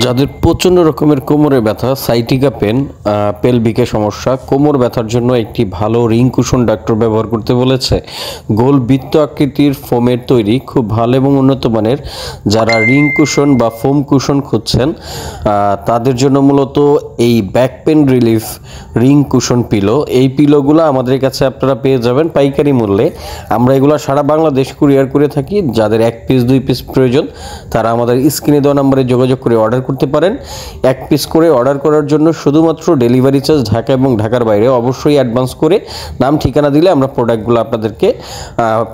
যাদের প্রচণ্ড রকমের কোমরে ব্যথা, সাইটিকা পেন, পেলভিকে সমস্যা, কোমর ব্যথার জন্য একটি ভালো রিং কুশন ডাক্তার ব্যবহার করতে বলেছে। গোল বৃত্ত আকৃতির ফোমের তৈরি খুব ভালো এবং উন্নত মানের যারা রিং কুশন বা ফোম কুশন খুঁজছেন তাদের জন্য মূলত এই back pain relief ring cushion pillow, এই পিলোগুলো আমাদের কাছে আপনারা পেয়ে যাবেন পাইকারি মূল্যে। আমরা এগুলো সারা বাংলাদেশ কুরিয়ার করে থাকি। যাদের 1 পিস 2 পিস প্রয়োজন তারা আমাদের স্ক্রিনে দেওয়া নম্বরে যোগাযোগ করে অর্ডার করতে পারেন। 1 পিস করে অর্ডার করার জন্য শুধুমাত্র ডেলিভারি চার্জ ঢাকা এবং ঢাকার বাইরে অবশ্যই অ্যাডভান্স করে নাম ঠিকানা দিলে আমরা প্রোডাক্টগুলো আপনাদেরকে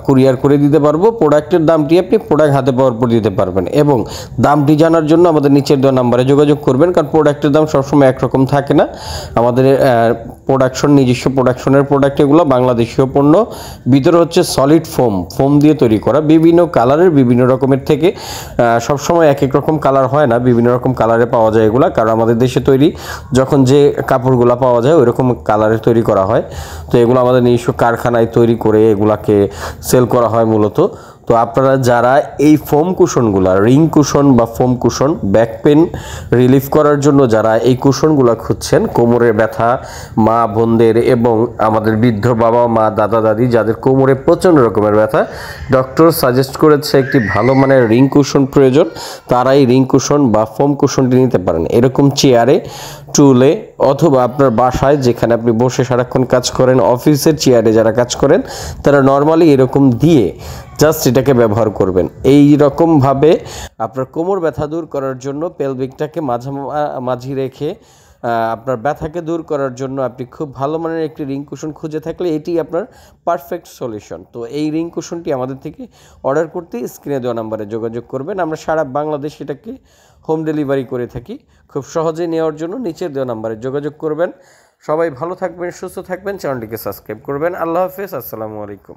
কুরিয়ার করে দিতে পারবো। প্রোডাক্টের দামটি আপনি প্রোডাক্ট হাতে পাওয়ার পর দিতে পারবেন এবং দামটি জানার জন্য আমাদের নিচের দেওয়া নাম্বারে যোগাযোগ করবেন, কারণ প্রোডাক্টের দাম সবসময় একরকম থাকে না। আমাদের নিজস্ব প্রোডাকশনের প্রোডাক্ট এগুলো বাংলাদেশীয় পণ্য, ভিতরে হচ্ছে সলিড ফোম দিয়ে তৈরি করা, বিভিন্ন কালারের বিভিন্ন রকমের থেকে সবসময় এক এক রকম কালার হয় না, বিভিন্ন রকম কালারে পাওয়া যায় এগুলা, কারণ আমাদের দেশে তৈরি যখন যে কাপড়গুলো পাওয়া যায় ওই রকম কালারে তৈরি করা হয়। তো এগুলো আমাদের নিজস্ব কারখানায় তৈরি করে এগুলাকে সেল করা হয় মূলত। তো আপনারা যারা এই ফোম কুশনগুলা, রিং কুশন বা foam cushion back pain relief করার জন্য যারা এই কুশনগুলা খুঁজছেন, কোমরের ব্যথা মা বোনদের এবং আমাদের বৃদ্ধ বাবা মা দাদা দাদি যাদের কোমরে প্রচণ্ড রকমের ব্যথা, ডক্টর সাজেস্ট করেছে একটি ভালো মানের রিং কুশন প্রয়োজন, তারা এই রিং কুশন বা ফোম কুশনটি নিতে পারেন। এরকম চেয়ারে, টুলে অথবা আপনার বাসায় যেখানে আপনি বসে সারাক্ষণ কাজ করেন, অফিসের চেয়ারে যারা কাজ করেন তারা নর্মালি এরকম দিয়ে জাস্ট এটাকে ব্যবহার করবেন। এই রকমভাবে আপনার কোমর ব্যথা দূর করার জন্য পেলভিকটাকে মাঝামাঝি রেখে আপনার ব্যথাকে দূর করার জন্য আপনি খুব ভালো মানের একটি রিং কুশন খুঁজে থাকলে এটি আপনার পারফেক্ট সলিউশন। তো এই রিং কুশনটি আমাদের থেকে অর্ডার করতে স্ক্রিনে দেওয়া নাম্বারে যোগাযোগ করবেন। আমরা সারা বাংলাদেশ এটাকে হোম ডেলিভারি করে থাকি। খুব সহজে নেওয়ার জন্য নিচের দেওয়া নাম্বারে যোগাযোগ করবেন। সবাই ভালো থাকবেন, সুস্থ থাকবেন, চ্যানেলটিকে সাবস্ক্রাইব করবেন। আল্লাহ হাফেজ, আসসালামু আলাইকুম।